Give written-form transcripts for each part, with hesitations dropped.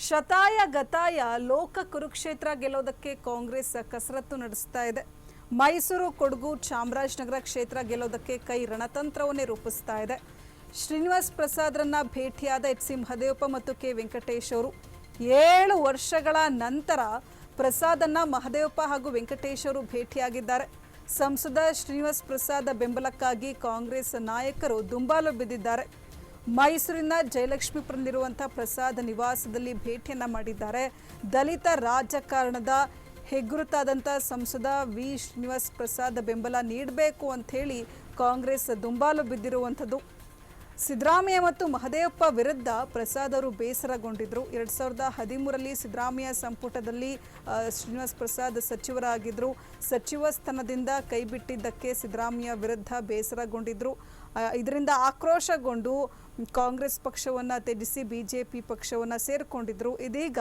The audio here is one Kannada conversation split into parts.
ಶತಾಯ ಗತಾಯ ಲೋಕ ಕುರುಕ್ಷೇತ್ರ ಗೆಲ್ಲೋದಕ್ಕೆ ಕಾಂಗ್ರೆಸ್ ಕಸರತ್ತು ನಡೆಸ್ತಾ ಇದೆ. ಮೈಸೂರು, ಕೊಡಗು, ಚಾಮರಾಜನಗರ ಕ್ಷೇತ್ರ ಗೆಲ್ಲೋದಕ್ಕೆ ಕೈ ರಣತಂತ್ರವನ್ನೇ ರೂಪಿಸ್ತಾ ಇದೆ. ಶ್ರೀನಿವಾಸ್ ಪ್ರಸಾದ್ರನ್ನ ಭೇಟಿಯಾದ ಎಚ್ ಸಿ ಮಹದೇವಪ್ಪ ಮತ್ತು ಕೆ ವೆಂಕಟೇಶ್ ಅವರು 7 ವರ್ಷಗಳ ನಂತರ ಪ್ರಸಾದನ್ನ ಮಹದೇವಪ್ಪ ಹಾಗೂ ವೆಂಕಟೇಶ್ ಅವರು ಭೇಟಿಯಾಗಿದ್ದಾರೆ. ಸಂಸದ ಶ್ರೀನಿವಾಸ್ ಪ್ರಸಾದ್ ಬೆಂಬಲಕ್ಕಾಗಿ ಕಾಂಗ್ರೆಸ್ ನಾಯಕರು ದುಂಬಾಲು ಬಿದ್ದಿದ್ದಾರೆ. ಮೈಸೂರಿನ ಜಯಲಕ್ಷ್ಮೀಪುರದಲ್ಲಿರುವಂತಹ ಪ್ರಸಾದ್ ನಿವಾಸದಲ್ಲಿ ಭೇಟಿಯನ್ನ ಮಾಡಿದ್ದಾರೆ. ದಲಿತ ರಾಜಕಾರಣದ ಹೆಗ್ಗುರುತಾದಂಥ ಸಂಸದ ವಿ ಶ್ರೀನಿವಾಸ್ ಪ್ರಸಾದ್ ಬೆಂಬಲ ನೀಡಬೇಕು ಅಂತ ಹೇಳಿ ಕಾಂಗ್ರೆಸ್ ದುಂಬಾಲು ಬಿದ್ದಿರುವಂಥದ್ದು. ಸಿದ್ದರಾಮಯ್ಯ ಮತ್ತು ಮಹದೇವಪ್ಪ ವಿರುದ್ಧ ಪ್ರಸಾದ್ ಅವರು ಬೇಸರಗೊಂಡಿದ್ರು. 2013ರಲ್ಲಿ ಸಿದ್ದರಾಮಯ್ಯ ಸಂಪುಟದಲ್ಲಿ ಶ್ರೀನಿವಾಸ್ ಪ್ರಸಾದ್ ಸಚಿವರಾಗಿದ್ದರು. ಸಚಿವ ಸ್ಥಾನದಿಂದ ಕೈಬಿಟ್ಟಿದ್ದಕ್ಕೆ ಸಿದ್ದರಾಮಯ್ಯ ವಿರುದ್ಧ ಬೇಸರಗೊಂಡಿದ್ರು. ಇದರಿಂದ ಆಕ್ರೋಶಗೊಂಡು ಕಾಂಗ್ರೆಸ್ ಪಕ್ಷವನ್ನು ತ್ಯಜಿಸಿ ಬಿಜೆಪಿ ಪಕ್ಷವನ್ನು ಸೇರಿಕೊಂಡಿದ್ರು. ಇದೀಗ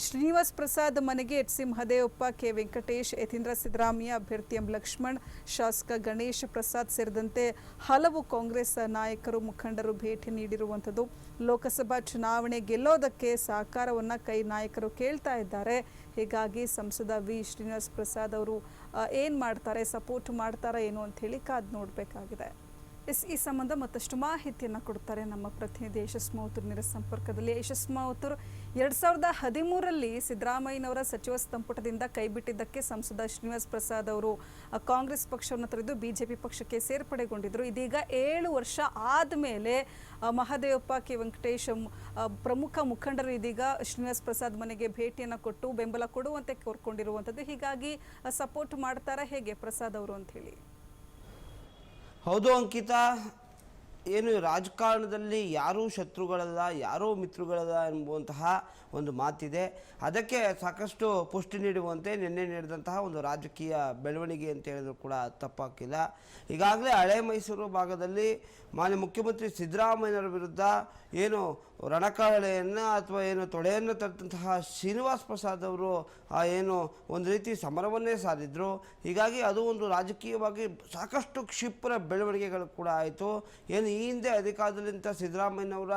ಶ್ರೀನಿವಾಸ್ ಪ್ರಸಾದ್ ಮನೆಗೆ H C Mahadevappa, K Venkatesh, Yathindra Siddaramaiah, ಅಭ್ಯರ್ಥಿ ಎಂ ಲಕ್ಷ್ಮಣ್, ಶಾಸಕ ಗಣೇಶ್ ಪ್ರಸಾದ್ ಸೇರಿದಂತೆ ಹಲವು ಕಾಂಗ್ರೆಸ್ ನಾಯಕರು, ಮುಖಂಡರು ಭೇಟಿ ನೀಡಿರುವಂಥದ್ದು. ಲೋಕಸಭಾ ಚುನಾವಣೆ ಗೆಲ್ಲೋದಕ್ಕೆ ಸಹಕಾರವನ್ನು ಕೈ ನಾಯಕರು ಕೇಳ್ತಾ ಇದ್ದಾರೆ. ಹೀಗಾಗಿ ಸಂಸದ ವಿ ಶ್ರೀನಿವಾಸ್ ಪ್ರಸಾದ್ ಅವರು ಏನು ಮಾಡ್ತಾರೆ, ಸಪೋರ್ಟ್ ಮಾಡ್ತಾರಾ ಏನು ಅಂತ ಹೇಳಿ ಕಾದು ನೋಡಬೇಕಾಗಿದೆ. ಈ ಸಂಬಂಧ ಮತ್ತಷ್ಟು ಮಾಹಿತಿಯನ್ನು ಕೊಡ್ತಾರೆ ನಮ್ಮ ಪ್ರತಿನಿಧಿ ಯಶಸ್ ಮಾವುತೂರ್ ನೇರ ಸಂಪರ್ಕದಲ್ಲಿ. ಯಶಸ್ ಮಾವುತೂರ್, 2013ರಲ್ಲಿ ಸಿದ್ದರಾಮಯ್ಯನವರ ಸಚಿವ ಸಂಪುಟದಿಂದ ಕೈಬಿಟ್ಟಿದ್ದಕ್ಕೆ ಸಂಸದ ಶ್ರೀನಿವಾಸ್ ಪ್ರಸಾದ್ ಅವರು ಕಾಂಗ್ರೆಸ್ ಪಕ್ಷವನ್ನು ತೊರೆದು ಬಿಜೆಪಿ ಪಕ್ಷಕ್ಕೆ ಸೇರ್ಪಡೆಗೊಂಡಿದ್ದರು. ಇದೀಗ 7 ವರ್ಷ ಆದಮೇಲೆ ಮಹದೇವಪ್ಪ, ಕೆ ವೆಂಕಟೇಶ್ ಪ್ರಮುಖ ಮುಖಂಡರು ಇದೀಗ ಶ್ರೀನಿವಾಸ್ ಪ್ರಸಾದ್ ಮನೆಗೆ ಭೇಟಿಯನ್ನು ಕೊಟ್ಟು ಬೆಂಬಲ ಕೊಡುವಂತೆ ಕೋರ್ಕೊಂಡಿರುವಂಥದ್ದು. ಹೀಗಾಗಿ ಸಪೋರ್ಟ್ ಮಾಡ್ತಾರಾ ಹೇಗೆ ಪ್ರಸಾದ್ ಅವರು ಅಂತ ಹೇಳಿ? ಹೌದು ಅಂಕಿತಾ, ಏನು ರಾಜಕಾರಣದಲ್ಲಿ ಯಾರೂ ಶತ್ರುಗಳಲ್ಲ, ಯಾರೂ ಮಿತ್ರಗಳಲ್ಲ ಎಂಬುವಂತಹ ಒಂದು ಮಾತಿದೆ. ಅದಕ್ಕೆ ಸಾಕಷ್ಟು ಪುಷ್ಟಿ ನೀಡುವಂತೆ ನಿನ್ನೆ ನಡೆದಂತಹ ಒಂದು ರಾಜಕೀಯ ಬೆಳವಣಿಗೆ ಅಂತ ಹೇಳಿದ್ರು ಕೂಡ ತಪ್ಪಾಗಿಲ್ಲ. ಈಗಾಗಲೇ ಹಳೆ ಮೈಸೂರು ಭಾಗದಲ್ಲಿ ಮಾನ್ಯ ಮುಖ್ಯಮಂತ್ರಿ ಸಿದ್ದರಾಮಯ್ಯನವರ ವಿರುದ್ಧ ಏನು ರಣಕಾಳೆಯನ್ನು ಅಥವಾ ಏನು ತೊಡೆಯನ್ನು ತಟ್ಟಂತಹ ಶ್ರೀನಿವಾಸ್ ಪ್ರಸಾದ್ ಅವರು ಏನು ಒಂದು ರೀತಿ ಸಮರವನ್ನೇ ಸಾರಿದ್ರು. ಹೀಗಾಗಿ ಅದು ಒಂದು ರಾಜಕೀಯವಾಗಿ ಸಾಕಷ್ಟು ಕ್ಷಿಪ್ರ ಬೆಳವಣಿಗೆಗಳು ಕೂಡ ಆಯಿತು. ಏನು ಈ ಹಿಂದೆ ಅಧಿಕಾರದಲ್ಲಿಂದ ಸಿದ್ದರಾಮಯ್ಯನವರ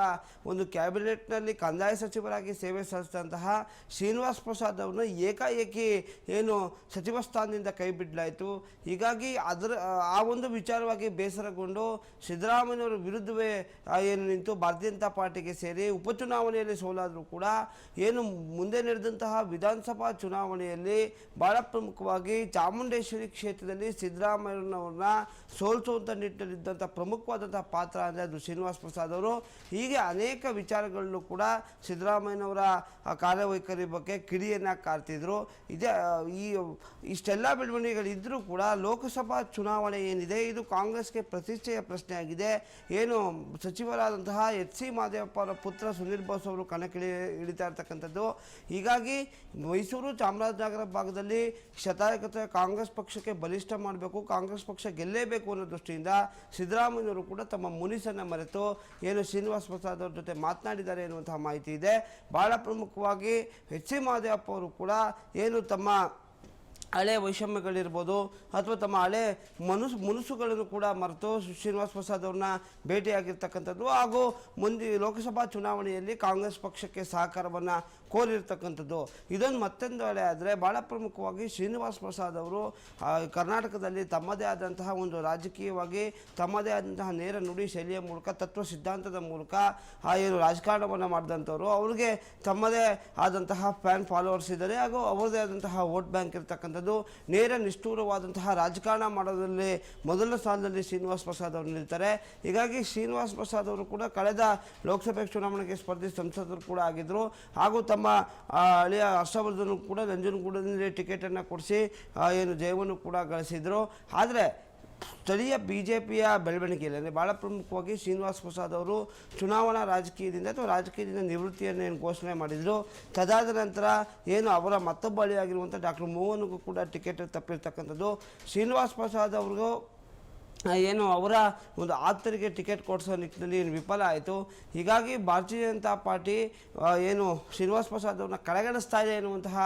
ಒಂದು ಕ್ಯಾಬಿನೆಟ್ನಲ್ಲಿ ಕಂದಾಯ ಸಚಿವರಾಗಿ ಸೇವೆ ಸಲ್ಲಿಸಿದಂತಹ ಶ್ರೀನಿವಾಸ್ ಪ್ರಸಾದ್ ಅವ್ರನ್ನ ಏಕಾಏಕಿ ಏನು ಸಚಿವ ಸ್ಥಾನದಿಂದ ಕೈ ಬಿಡಲಾಯಿತು. ಹೀಗಾಗಿ ಆ ಒಂದು ವಿಚಾರವಾಗಿ ಬೇಸರಗೊಂಡು ಸಿದ್ದರಾಮಯ್ಯನವರ ವಿರುದ್ಧವೇ ಏನು ನಿಂತು ಭಾರತೀಯ ಜನತಾ ಪಾರ್ಟಿಗೆ ಸೇರಿ ಉಪಚುನಾವಣೆಯಲ್ಲಿ ಸೋಲಾದರೂ ಕೂಡ ಏನು ಮುಂದೆ ನಡೆದಂತಹ ವಿಧಾನಸಭಾ ಚುನಾವಣೆಯಲ್ಲಿ ಬಹಳ ಪ್ರಮುಖವಾಗಿ ಚಾಮುಂಡೇಶ್ವರಿ ಕ್ಷೇತ್ರದಲ್ಲಿ ಸಿದ್ದರಾಮಯ್ಯನವ್ರನ್ನ ಸೋಲಿಸುವಂಥ ನಿಟ್ಟಿನಲ್ಲಿದ್ದಂಥ ಪ್ರಮುಖವಾದಂಥ ಪಾತ್ರ ಅಂದರೆ ಅದು ಶ್ರೀನಿವಾಸ್ ಪ್ರಸಾದ್ ಅವರು. ಹೀಗೆ ಅನೇಕ ವಿಚಾರಗಳಲ್ಲೂ ಕೂಡ ಸಿದ್ದರಾಮಯ್ಯನವರ ಕಾರ್ಯವೈಖರಿ ಬಗ್ಗೆ ಕಿಡಿಯನ್ನು ಕಾರ್ತಿದ್ರು. ಇಷ್ಟೆಲ್ಲ ಬೆಳವಣಿಗೆಗಳಿದ್ದರೂ ಕೂಡ ಲೋಕಸಭಾ ಚುನಾವಣೆ ಏನಿದೆ ಇದು ಕಾಂಗ್ರೆಸ್ಗೆ ಪ್ರತಿಷ್ಠೆಯ ಪ್ರಶ್ನೆ ಆಗಿದೆ. ಏನು ಸಚಿವರಾದಂತಹ ಎಚ್ ಸಿ ಮಹದೇವಪ್ಪ ಅವರ ಪುತ್ರ ಸುನೀಲ್ ಬೋಸ್ ಅವರು ಇಳಿತಾ ಇರ್ತಕ್ಕಂಥದ್ದು. ಹೀಗಾಗಿ ಮೈಸೂರು, ಚಾಮರಾಜನಗರ ಭಾಗದಲ್ಲಿ ಶತಾಯಗತ ಕಾಂಗ್ರೆಸ್ ಪಕ್ಷಕ್ಕೆ ಬಲಿಷ್ಠ ಮಾಡಬೇಕು, ಕಾಂಗ್ರೆಸ್ ಪಕ್ಷ ಗೆಲ್ಲೇಬೇಕು ಅನ್ನೋ ದೃಷ್ಟಿಯಿಂದ ಸಿದ್ದರಾಮಯ್ಯವರು ಕೂಡ ತಮ್ಮ ಮುನಿಸನ್ನು ಮರೆತು ಏನು ಶ್ರೀನಿವಾಸ್ ಪ್ರಸಾದ್ ಅವ್ರ ಜೊತೆ ಮಾತನಾಡಿದ್ದಾರೆ ಎನ್ನುವಂತಹ ಮಾಹಿತಿ ಇದೆ. ಬಹಳ ಪ್ರಮುಖವಾಗಿ ಎಚ್ ಸಿ ಮಹದೇವಪ್ಪ ಅವರು ಕೂಡ ಏನು ತಮ್ಮ ಹಳೆ ವೈಷಮ್ಯಗಳಿರ್ಬೋದು ಅಥವಾ ತಮ್ಮ ಹಳೆ ಮುನುಸುಗಳನ್ನು ಕೂಡ ಮರೆತು ಶ್ರೀನಿವಾಸ್ ಪ್ರಸಾದ್ ಅವ್ರನ್ನ ಭೇಟಿಯಾಗಿರ್ತಕ್ಕಂಥದ್ದು ಹಾಗೂ ಮುಂದೆ ಲೋಕಸಭಾ ಚುನಾವಣೆಯಲ್ಲಿ ಕಾಂಗ್ರೆಸ್ ಪಕ್ಷಕ್ಕೆ ಸಹಕಾರವನ್ನು ಕೋರಿರ್ತಕ್ಕಂಥದ್ದು. ಇದೊಂದು ಮತ್ತೊಂದು ವೇಳೆ ಆದರೆ ಭಾಳ ಪ್ರಮುಖವಾಗಿ ಶ್ರೀನಿವಾಸ್ ಪ್ರಸಾದ್ ಅವರು ಕರ್ನಾಟಕದಲ್ಲಿ ತಮ್ಮದೇ ಆದಂತಹ ಒಂದು ರಾಜಕೀಯವಾಗಿ ತಮ್ಮದೇ ಆದಂತಹ ನೇರ ನುಡಿ ಶೈಲಿಯ ಮೂಲಕ ತತ್ವ ಸಿದ್ಧಾಂತದ ಮೂಲಕ ಏನು ರಾಜಕಾರಣವನ್ನು ಮಾಡಿದಂಥವ್ರು. ಅವ್ರಿಗೆ ತಮ್ಮದೇ ಆದಂತಹ ಫ್ಯಾನ್ ಫಾಲೋವರ್ಸ್ ಇದ್ದಾರೆ ಹಾಗೂ ಅವರದೇ ಆದಂತಹ ವೋಟ್ ಬ್ಯಾಂಕ್ ಇರ್ತಕ್ಕಂಥದ್ದು. ನೇರ ನಿಷ್ಠೂರವಾದಂತಹ ರಾಜಕಾರಣ ಮಾಡೋದ್ರಲ್ಲಿ ಮೊದಲ ಸ್ಥಾನದಲ್ಲಿ ಶ್ರೀನಿವಾಸ್ ಪ್ರಸಾದ್ ಅವರು ನಿಲ್ತಾರೆ. ಹೀಗಾಗಿ ಶ್ರೀನಿವಾಸ್ ಪ್ರಸಾದ್ ಅವರು ಕೂಡ ಕಳೆದ ಲೋಕಸಭೆ ಚುನಾವಣೆಗೆ ಸ್ಪರ್ಧಿಸಿ ಸಂಸದರು ಕೂಡ ಆಗಿದ್ದರು ಹಾಗೂ ತಮ್ಮ ಹಳೆಯ ಹರ್ಷವರ್ಧನ್ ಕೂಡ ನಂಜನಗೂಡಿನಲ್ಲಿ ಟಿಕೆಟನ್ನು ಕೊಡಿಸಿ ಏನು ಜಯವನ್ನು ಕೂಡ ಗಳಿಸಿದರು. ಆದರೆ ಸ್ಥಳೀಯ ಬಿಜೆಪಿಯ ಬೆಳವಣಿಗೆಯಲ್ಲಿ ಭಾಳ ಪ್ರಮುಖವಾಗಿ ಶ್ರೀನಿವಾಸ್ ಪ್ರಸಾದ್ ಅವರು ಚುನಾವಣಾ ರಾಜಕೀಯದಿಂದ ಅಥವಾ ರಾಜಕೀಯದಿಂದ ನಿವೃತ್ತಿಯನ್ನು ಏನು ಘೋಷಣೆ ಮಾಡಿದರು. ತದಾದ ನಂತರ ಏನು ಅವರ ಮತ್ತೊಬ್ಬ ಹಳಿಯಾಗಿರುವಂಥ ಡಾಕ್ಟರ್ ಮೋಹನ್ಗೂ ಕೂಡ ಟಿಕೆಟ್ ತಪ್ಪಿರ್ತಕ್ಕಂಥದ್ದು. ಶ್ರೀನಿವಾಸ್ ಪ್ರಸಾದ್ ಅವ್ರಿಗೂ ಏನು ಅವರ ಒಂದು ಆಪ್ತರಿಗೆ ಟಿಕೆಟ್ ಕೊಡಿಸೋ ನಿಟ್ಟಿನಲ್ಲಿ ಏನು ವಿಫಲ ಆಯಿತು. ಹೀಗಾಗಿ ಭಾರತೀಯ ಜನತಾ ಪಾರ್ಟಿ ಏನು ಶ್ರೀನಿವಾಸ ಪ್ರಸಾದ್ ಅವ್ರನ್ನ ಕಡೆಗಣಿಸ್ತಾ ಇದೆ ಎನ್ನುವಂತಹ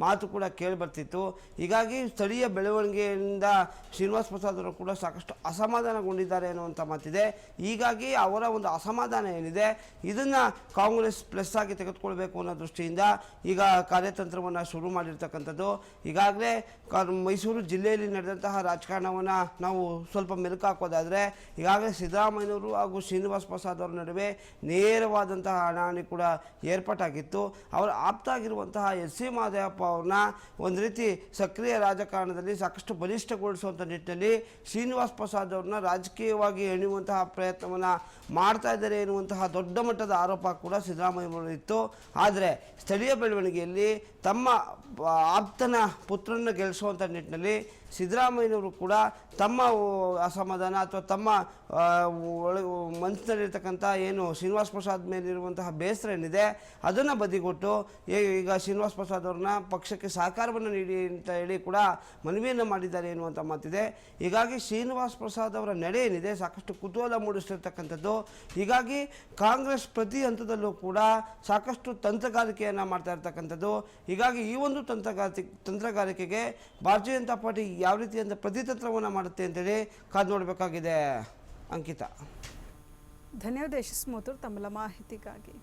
ಮಾತು ಕೂಡ ಕೇಳಿಬರ್ತಿತ್ತು. ಹೀಗಾಗಿ ಸ್ಥಳೀಯ ಬೆಳವಣಿಗೆಯಿಂದ ಶ್ರೀನಿವಾಸ ಪ್ರಸಾದ್ ಅವರು ಕೂಡ ಸಾಕಷ್ಟು ಅಸಮಾಧಾನಗೊಂಡಿದ್ದಾರೆ ಎನ್ನುವಂಥ ಮಾತಿದೆ. ಹೀಗಾಗಿ ಅವರ ಒಂದು ಅಸಮಾಧಾನ ಏನಿದೆ ಇದನ್ನು ಕಾಂಗ್ರೆಸ್ ಪ್ಲಸ್ ಆಗಿ ತೆಗೆದುಕೊಳ್ಬೇಕು ಅನ್ನೋ ದೃಷ್ಟಿಯಿಂದ ಈಗ ಕಾರ್ಯತಂತ್ರವನ್ನು ಶುರು ಮಾಡಿರ್ತಕ್ಕಂಥದ್ದು. ಈಗಾಗಲೇ ಮೈಸೂರು ಜಿಲ್ಲೆಯಲ್ಲಿ ನಡೆದಂತಹ ರಾಜಕಾರಣವನ್ನು ನಾವು ಸ್ವಲ್ಪ ಮೆಲುಕು ಹಾಕೋದಾದರೆ ಈಗಾಗಲೇ ಸಿದ್ದರಾಮಯ್ಯನವರು ಹಾಗೂ ಶ್ರೀನಿವಾಸ ಪ್ರಸಾದ್ ಅವರ ನಡುವೆ ನೇರವಾದಂತಹ ಹಣಾಹಣಿ ಕೂಡ ಏರ್ಪಾಟಾಗಿತ್ತು. ಅವರ ಆಪ್ತ ಆಗಿರುವಂತಹ ಎಸ್.ಸಿ. ಮಹದೇವಪ್ಪ ಅವ್ರನ್ನ ಒಂದು ರೀತಿ ಸಕ್ರಿಯ ರಾಜಕಾರಣದಲ್ಲಿ ಸಾಕಷ್ಟು ಬಲಿಷ್ಠಗೊಳಿಸುವಂಥ ನಿಟ್ಟಿನಲ್ಲಿ ಶ್ರೀನಿವಾಸ ಪ್ರಸಾದ್ ಅವ್ರನ್ನ ರಾಜಕೀಯವಾಗಿ ಎಳೆಯುವಂತಹ ಪ್ರಯತ್ನವನ್ನು ಮಾಡ್ತಾ ಇದ್ದಾರೆ ಎನ್ನುವಂತಹ ದೊಡ್ಡ ಮಟ್ಟದ ಆರೋಪ ಕೂಡ ಸಿದ್ದರಾಮಯ್ಯ ಇತ್ತು. ಆದರೆ ಸ್ಥಳೀಯ ಬೆಳವಣಿಗೆಯಲ್ಲಿ ತಮ್ಮ ಆಪ್ತನ ಪುತ್ರನ ಗೆಲ್ಲಿಸುವಂಥ ನಿಟ್ಟಿನಲ್ಲಿ ಸಿದ್ದರಾಮಯ್ಯನವರು ಕೂಡ ತಮ್ಮ ಅಸಮಾಧಾನ ಅಥವಾ ತಮ್ಮ ಮನಸ್ಸಿನಲ್ಲಿರ್ತಕ್ಕಂಥ ಏನು ಶ್ರೀನಿವಾಸ ಪ್ರಸಾದ್ ಮೇಲಿರುವಂತಹ ಬೇಸರ ಏನಿದೆ ಅದನ್ನು ಬದಿಗೊಟ್ಟು ಈಗ ಶ್ರೀನಿವಾಸ ಪ್ರಸಾದ್ ಅವ್ರನ್ನ ಪಕ್ಷಕ್ಕೆ ಸಹಕಾರವನ್ನು ನೀಡಿ ಅಂತ ಹೇಳಿ ಕೂಡ ಮನವಿಯನ್ನು ಮಾಡಿದ್ದಾರೆ ಎನ್ನುವಂಥ ಮಾತಿದೆ. ಹೀಗಾಗಿ ಶ್ರೀನಿವಾಸ ಪ್ರಸಾದ್ ಅವರ ನಡೆ ಏನಿದೆ ಸಾಕಷ್ಟು ಕುತೂಹಲ ಮೂಡಿಸ್ತಿರ್ತಕ್ಕಂಥದ್ದು. ಹೀಗಾಗಿ ಕಾಂಗ್ರೆಸ್ ಪ್ರತಿ ಹಂತದಲ್ಲೂ ಕೂಡ ಸಾಕಷ್ಟು ತಂತ್ರಗಾರಿಕೆಯನ್ನು ಮಾಡ್ತಾ ಇರ್ತಕ್ಕಂಥದ್ದು. ಹೀಗಾಗಿ ಈ ಒಂದು ತಂತ್ರಗಾರಿಕೆಗೆ ಭಾರತೀಯ ಜನತಾ ಪಾರ್ಟಿ ಯಾವ ರೀತಿಯಿಂದ ಪ್ರತಿತಂತ್ರವನ್ನು ಮಾಡುತ್ತೆ ಅಂತೇಳಿ ಕಾದು ನೋಡಬೇಕಾಗಿದೆ. ಅಂಕಿತಾ, ಧನ್ಯವಾದ ಯಶಸ್ಮೂತರು ತಮ್ಮೆಲ್ಲ ಮಾಹಿತಿಗಾಗಿ.